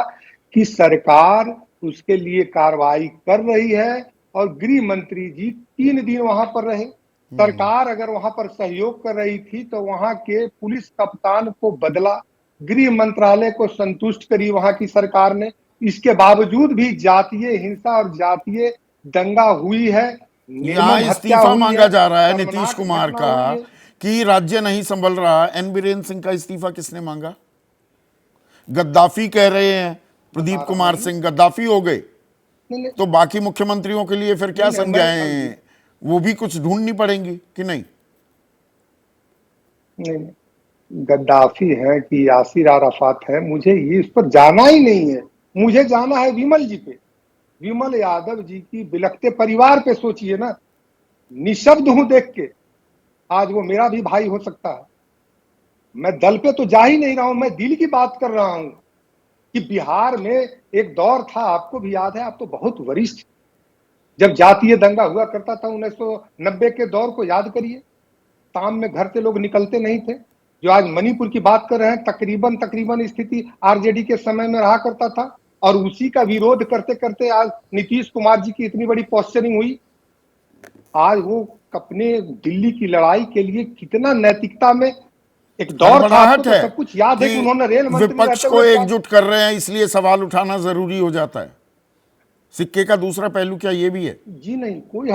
कि सरकार उसके लिए कार्रवाई कर रही है, और गृह मंत्री जी 3 दिन वहां पर रहे। सरकार अगर वहां पर सहयोग कर रही थी तो वहां के पुलिस कप्तान को बदला, गृह मंत्रालय को संतुष्ट करी वहां की सरकार ने। इसके बावजूद भी जातीय हिंसा और जातीय दंगा हुई है, यहां इस्तीफा मांगा जा रहा है नीतीश कुमार का कि राज्य नहीं संभल रहा। एन बीरेन्द्र सिंह का इस्तीफा किसने मांगा? गद्दाफी कह रहे हैं प्रदीप कुमार सिंह, गद्दाफी हो गए। तो बाकी मुख्यमंत्रियों के लिए फिर क्या संज्ञाएं, वो भी कुछ ढूंढनी पड़ेंगी कि नहीं? नहीं, गद्दाफी है कि यासिर अराफात है, मुझे ये इस पर जाना ही नहीं है। मुझे जाना है विमल जी पे, विमल यादव जी की बिलखते परिवार पे। सोचिए ना, निशब्द हूं देख के। आज वो मेरा भी भाई हो सकता है। मैं दल पे तो जा ही नहीं रहा हूं, मैं दिल की बात कर रहा हूं कि बिहार में एक दौर था, आपको भी याद है, आप तो बहुत वरिष्ठ, जब जातीय दंगा हुआ करता था 1990 के दौर को याद करिए। शाम में घर से लोग निकलते नहीं थे। जो आज मणिपुर की बात कर रहे हैं, तकरीबन स्थिति आरजेडी के समय में रहा करता था, और उसी का विरोध करते करते आज नीतीश कुमार जी की इतनी बड़ी पोस्चरिंग हुई। आज वो अपने दिल्ली की लड़ाई के लिए कितना नैतिकता में एक दौर था, आपको तो सब कुछ याद है कि उन्होंने रेल मंत्री विपक्ष को एकजुट कर रहे हैं, इसलिए सवाल उठाना जरूरी हो जाता है। सिक्के का दूसरा पहलू क्या ये भी है? जी नहीं, कोई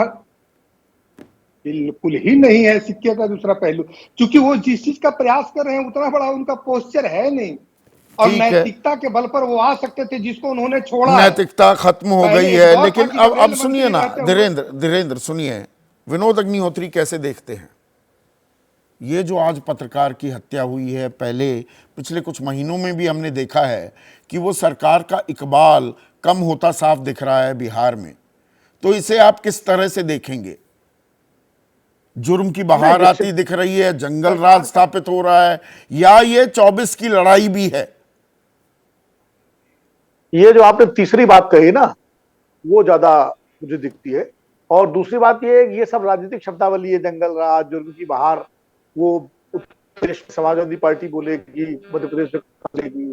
बिल्कुल ही नहीं है सिक्के का दूसरा पहलू, क्योंकि वो जिस चीज का प्रयास कर रहे हैं उतना बड़ा उनका पोस्चर है नहीं, और नैतिकता के बल पर वो आ सकते थे, जिसको उन्होंने छोड़ा। नैतिकता खत्म हो गई है। लेकिन अब सुनिए ना धीरेन्द्र सुनिए, विनोद अग्निहोत्री कैसे देखते हैं ये जो आज पत्रकार की हत्या हुई है? पिछले कुछ महीनों में भी हमने देखा है कि वो सरकार का इकबाल कम होता साफ दिख रहा है बिहार में। तो इसे आप किस तरह से देखेंगे? जुर्म की बहार आती दिख रही है, जंगल राज स्थापित हो रहा है, या ये 24 की लड़ाई भी है? ये जो आपने तीसरी बात कही ना, वो ज्यादा मुझे दिखती है। और दूसरी बात ये सब राजनीतिक शब्दावली है, जंगल राज, जुर्म की बहार, वो उत्तर प्रदेश में समाजवादी पार्टी बोलेगी, मध्य प्रदेश में बोलेगी,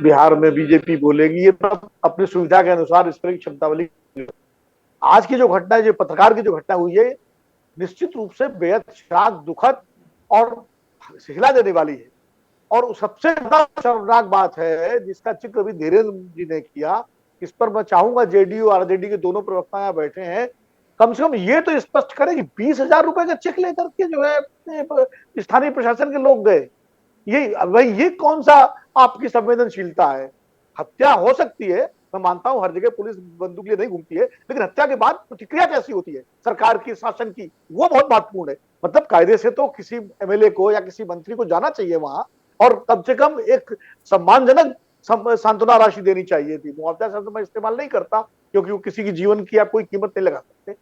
बिहार में बीजेपी बोलेगी, ये अपनी सुविधा के अनुसार इस तरह की शब्दावली। आज की जो घटना है, जो पत्रकार की जो घटना हुई है, निश्चित रूप से बेहद शर्मनाक, दुखद और हिला देने वाली है। और सबसे ज्यादा शर्मनाक बात है, जिसका जिक्र अभी धीरेन्द्र जी ने किया, इस पर मैं चाहूंगा जेडीयू और आरजेडी के दोनों प्रवक्ता यहाँ बैठे हैं, कम से कम ये तो स्पष्ट करें कि 20,000 रुपए का चेक लेकर के जो है स्थानीय प्रशासन के लोग गए, ये भाई ये कौन सा आपकी संवेदनशीलता है? हत्या हो सकती है, मैं मानता हूं हर जगह पुलिस बंदूक लिए नहीं घूमती है, लेकिन हत्या के बाद प्रतिक्रिया कैसी होती है सरकार की, शासन की, वो बहुत महत्वपूर्ण है। मतलब कायदे से तो किसी एमएलए को या किसी मंत्री को जाना चाहिए वहां, और कम से कम एक सम्मानजनक सांत्वना राशि देनी चाहिए थी। मुआवजा शब्द मैं इस्तेमाल नहीं करता क्योंकि वो किसी की जीवन की आप कोई कीमत नहीं लगा सकते।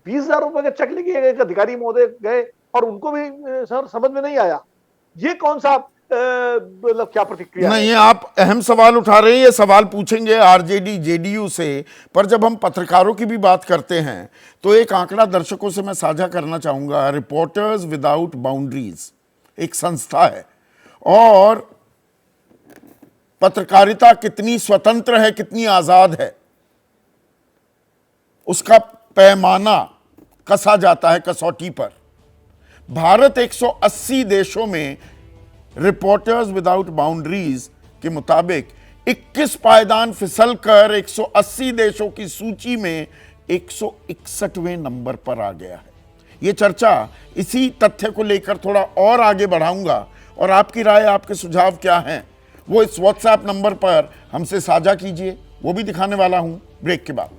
20,000 रुपए का चेक लेके एक अधिकारी महोदय गए और उनको भी सर समझ में नहीं आया। ये कौन सा मतलब क्या प्रतिक्रिया नहीं, है? आप अहम सवाल उठा रहे हैं, ये सवाल पूछेंगे आरजेडी जेडीयू से, पर जब हम पत्रकारों की भी बात करते हैं तो एक आंकड़ा दर्शकों से मैं साझा करना चाहूंगा। रिपोर्टर्स विदाउट बाउंड्रीज एक संस्था है, और पत्रकारिता कितनी स्वतंत्र है, कितनी आजाद है, उसका पैमाना कसा जाता है कसौटी पर। भारत 180 देशों में रिपोर्टर्स विदाउट बाउंड्रीज के मुताबिक 21 पायदान फिसलकर 180 देशों की सूची में 161वें नंबर पर आ गया है। यह चर्चा इसी तथ्य को लेकर थोड़ा और आगे बढ़ाऊंगा, और आपकी राय, आपके सुझाव क्या हैं, वो इस व्हाट्सएप नंबर पर हमसे साझा कीजिए, वो भी दिखाने वाला हूं ब्रेक के बाद।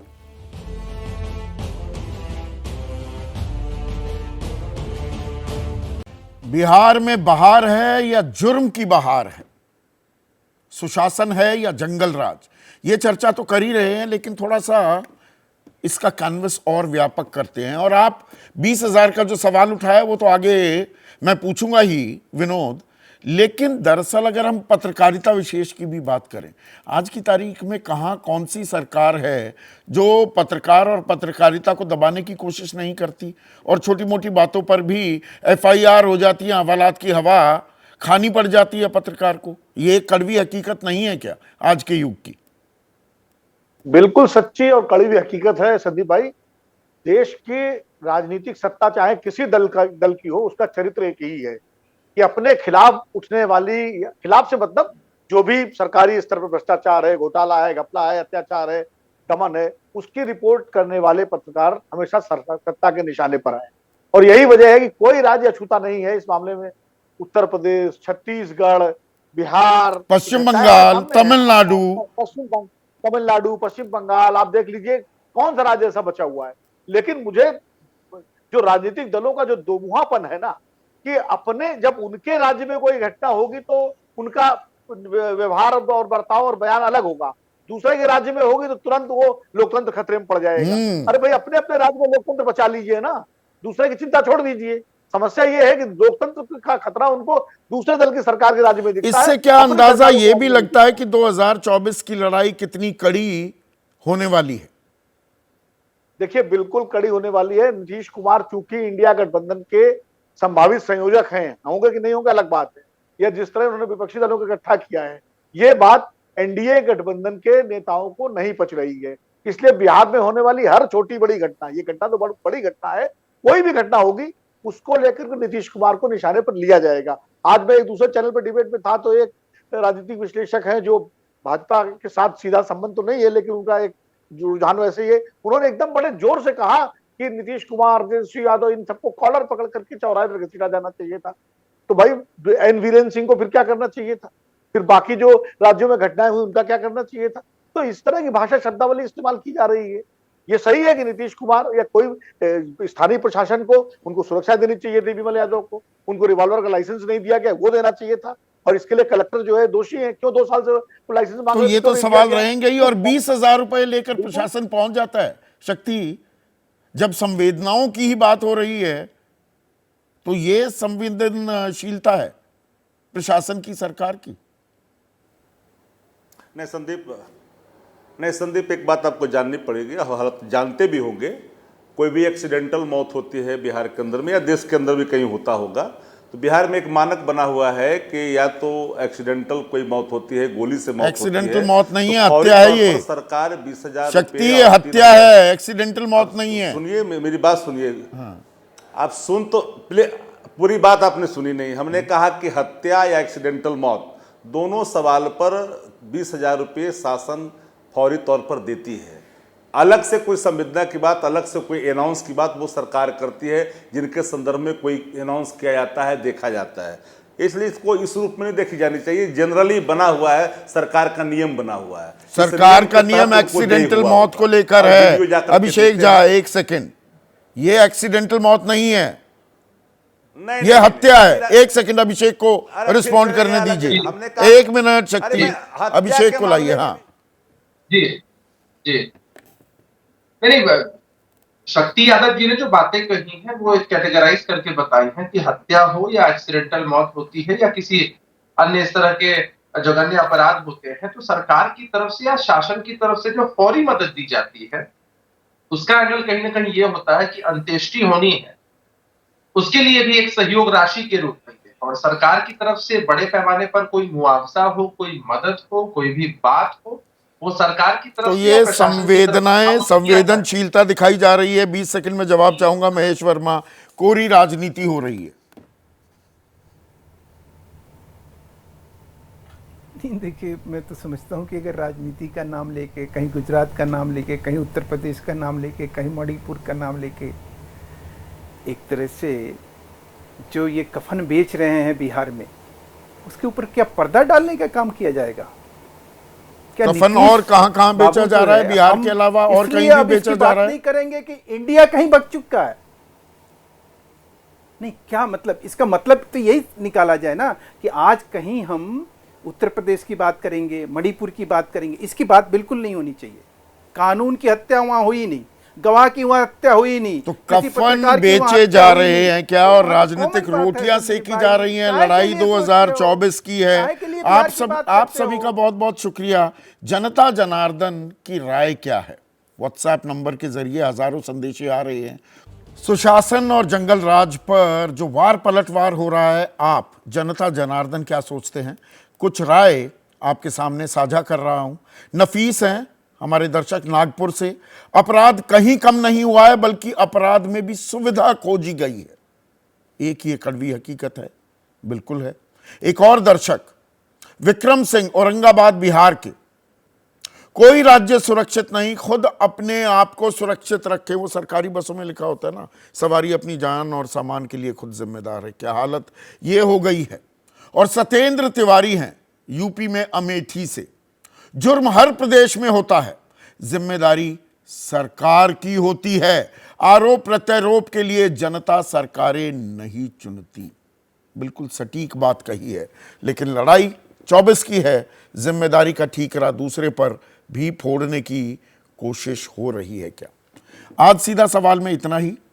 बिहार में बहार है या जुर्म की बहार है, सुशासन है या जंगल राज, ये चर्चा तो कर ही रहे हैं, लेकिन थोड़ा सा इसका कैनवस और व्यापक करते हैं। और आप 20,000 का जो सवाल उठाया वो तो आगे मैं पूछूंगा ही विनोद, लेकिन दरअसल अगर हम पत्रकारिता विशेष की भी बात करें, आज की तारीख में कहाँ कौन सी सरकार है जो पत्रकार और पत्रकारिता को दबाने की कोशिश नहीं करती, और छोटी मोटी बातों पर भी एफआईआर हो जाती है, हवालात की हवा खानी पड़ जाती है पत्रकार को। ये कड़वी हकीकत नहीं है क्या आज के युग की? बिल्कुल सच्ची और कड़वी हकीकत है संदीप भाई। देश की राजनीतिक सत्ता चाहे किसी दल की हो, उसका चरित्र एक ही है कि अपने खिलाफ उठने वाली, खिलाफ से मतलब जो भी सरकारी स्तर पर भ्रष्टाचार है, घोटाला है, घपला है, अत्याचार है, दमन है, उसकी रिपोर्ट करने वाले पत्रकार हमेशा सत्ता के निशाने पर आए। और यही वजह है कि कोई राज्य अछूता नहीं है इस मामले में। उत्तर प्रदेश, छत्तीसगढ़, बिहार, पश्चिम बंगाल, तमिलनाडु, पश्चिम बंगाल, आप देख लीजिए कौन सा राज्य ऐसा बचा हुआ है। लेकिन मुझे जो राजनीतिक दलों का जो दोमुहापन है ना, कि अपने जब उनके राज्य में कोई घटना होगी तो उनका व्यवहार और बर्ताव और बयान अलग होगा, दूसरे के राज्य में होगी तो तुरंत वो लोकतंत्र खतरे में पड़ जाएगा। अरे भाई, अपने अपने राज्य में लोकतंत्र बचा लीजिए ना, दूसरे की चिंता छोड़ दीजिए। समस्या ये है कि लोकतंत्र का खतरा उनको दूसरे दल की सरकार के राज्य में दिखता है। इससे क्या अंदाजा ये भी लगता है कि 2024 की लड़ाई कितनी कड़ी होने वाली है? देखिए, बिल्कुल कड़ी होने वाली है। नीतीश कुमार चूंकि इंडिया गठबंधन के संभावित संयोजक हैं, होंगे कि नहीं होंगे अलग बात है, या जिस तरह उन्होंने विपक्षी दलों को इकट्ठा किया है, ये बात एनडीए गठबंधन के नेताओं को नहीं पच रही है। इसलिए बिहार में होने वाली हर छोटी बड़ी घटना, ये घटना तो बहुत बड़ी घटना है, कोई भी घटना होगी उसको लेकर के नीतीश कुमार को निशाने पर लिया जाएगा। आज मैं एक दूसरे चैनल पर डिबेट में था तो एक राजनीतिक विश्लेषक है जो भाजपा के साथ सीधा संबंध तो नहीं है, लेकिन उनका एक रुझान वैसे ही है, उन्होंने एकदम बड़े जोर से कहा कि नीतीश कुमार, तेजस्वी यादव, इन सबको कॉलर पकड़ करके चौराहे पर घसीटा जाना चाहिए था। तो भाई एन वीरेंद्र सिंह को फिर क्या करना चाहिए था? फिर बाकी जो राज्यों में घटनाएं हुई उनका क्या करना चाहिए था? तो इस तरह की भाषा, शब्दावली इस्तेमाल की जा रही है। ये सही है कि नीतीश कुमार या कोई स्थानीय प्रशासन को उनको सुरक्षा देनी चाहिए थी, विमल यादव को, उनको रिवॉल्वर का लाइसेंस नहीं दिया गया, वो देना चाहिए था, और इसके लिए कलेक्टर जो है दोषी है, क्यों 2 साल से लाइसेंस मांग रहे? तो ये तो सवाल रहेंगे ही। और 20,000 रुपए लेकर प्रशासन पहुंच जाता है। शक्ति, जब संवेदनाओं की ही बात हो रही है तो ये संवेदनशीलता है प्रशासन की, सरकार की? नहीं संदीप, एक बात आपको जाननी पड़ेगी, हालत जानते भी होंगे, कोई भी एक्सीडेंटल मौत होती है बिहार के अंदर में या देश के अंदर भी कहीं होता होगा, तो बिहार में एक मानक बना हुआ है कि या तो एक्सीडेंटल कोई मौत होती है, गोली से मौत होती है। एक्सीडेंटल मौत नहीं है, तो हत्या है ये। सरकार 20,000 शक्ति, हत्या है, एक्सीडेंटल मौत नहीं है। सुनिए, मेरी बात सुनिए। आप सुन तो पूरी बात आपने सुनी नहीं। हमने कहा कि हत्या या एक्सीडेंटल मौत, दोनों सवाल पर 20,000 रुपये शासन फौरी तौर पर देती है। अलग से कोई संवेदना की बात, अलग से कोई अनाउंस की बात वो सरकार करती है, जिनके संदर्भ में कोई अनाउंस किया जाता है, देखा जाता है। इसलिए इसको इस रूप में नहीं देखी जानी चाहिए। जनरली बना हुआ है, सरकार का नियम बना हुआ है। सरकार का नियम एक्सीडेंटल मौत को लेकर है। अभिषेक झा, एक सेकंड, ये एक्सीडेंटल मौत नहीं है, ये हत्या है। एक सेकंड अभिषेक को रिस्पॉन्ड करने दीजिए। 1 मिनट शक्ति, अभिषेक को लाइए। हाँ जी जी, नहीं, शक्ति यादव जी ने जो बातें कही हैं वो कैटेगराइज करके बताई हैं कि हत्या हो या एक्सीडेंटल मौत होती है या किसी अन्य इस तरह के जघन्य अपराध होते हैं, तो सरकार की तरफ से या शासन की तरफ से जो फौरी मदद दी जाती है उसका एंगल कहीं ना कहीं ये होता है कि अंत्येष्टि होनी है, उसके लिए भी एक सहयोग राशि के रूप में है। और सरकार की तरफ से बड़े पैमाने पर कोई मुआवजा हो, कोई मदद हो, कोई भी बात हो, वो सरकार की तरफ तो से ये या प्रशासन की तरफ से संवेदनाएं, किया जाए। संवेदनशीलता दिखाई जा रही है। 20 सेकंड में जवाब चाहूंगा महेश वर्मा। कोरी राजनीति हो रही है। नहीं, देखिए, मैं तो समझता हूँ कि अगर राजनीति का नाम लेके, कहीं गुजरात का नाम लेके, कहीं उत्तर प्रदेश का नाम लेके, कहीं मणिपुर का नाम लेके, एक तरह से जो ये कफन बेच रहे हैं बिहार में, उसके ऊपर क्या पर्दा डालने का काम किया जाएगा? क्या कफन नीतीश और कहां बेचा बाबू जा जो रहा है है, बिहार हम के अलावा और इसलिए कहीं भी अब बेचा इसकी जा बात रहा है? नहीं करेंगे कि इंडिया कहीं बक चुका है। नहीं, क्या मतलब, इसका मतलब तो यही निकाला जाए ना कि आज कहीं हम उत्तर प्रदेश की बात करेंगे, मणिपुर की बात करेंगे, इसकी बात बिल्कुल नहीं होनी चाहिए। कानून की हत्या वहां हुई नहीं, गवाह की वहां हत्या हुई नहीं, तो किसी कफन पत्रकार की वहां बेचे हत्या जा हुई रहे नहीं। हैं क्या? और तो राजनीतिक कॉमन बात है रोटियां संदीप सेकी भाई, जा रही हैं। काय के लड़ाई लिए सोचते हो? 2024 की है। काय के लिए बिहार की बात आप करते सभी हो? का बहुत बहुत शुक्रिया। जनता जनार्दन की राय क्या है? व्हाट्सएप नंबर के जरिए हजारों संदेशे आ रहे हैं। सुशासन और जंगल राज पर जो वार पलटवार हो रहा है, आप जनता जनार्दन क्या सोचते हैं? कुछ राय आपके सामने साझा कर रहा हूं। नफीस हैं हमारे दर्शक नागपुर से। अपराध कहीं कम नहीं हुआ है, बल्कि अपराध में भी सुविधा खोजी गई है। एक ये कड़वी हकीकत है, बिल्कुल है। एक और दर्शक विक्रम सिंह, औरंगाबाद बिहार के, कोई राज्य सुरक्षित नहीं, खुद अपने आप को सुरक्षित रखे। वो सरकारी बसों में लिखा होता है ना, सवारी अपनी जान और सामान के लिए खुद जिम्मेदार है। क्या हालत ये हो गई है। और सत्येंद्र तिवारी हैं यूपी में अमेठी से। जुर्म हर प्रदेश में होता है, जिम्मेदारी सरकार की होती है। आरोप प्रत्यारोप के लिए जनता सरकारें नहीं चुनती। बिल्कुल सटीक बात कही है। लेकिन लड़ाई 24 की है। जिम्मेदारी का ठीकरा दूसरे पर भी फोड़ने की कोशिश हो रही है क्या? आज सीधा सवाल में इतना ही।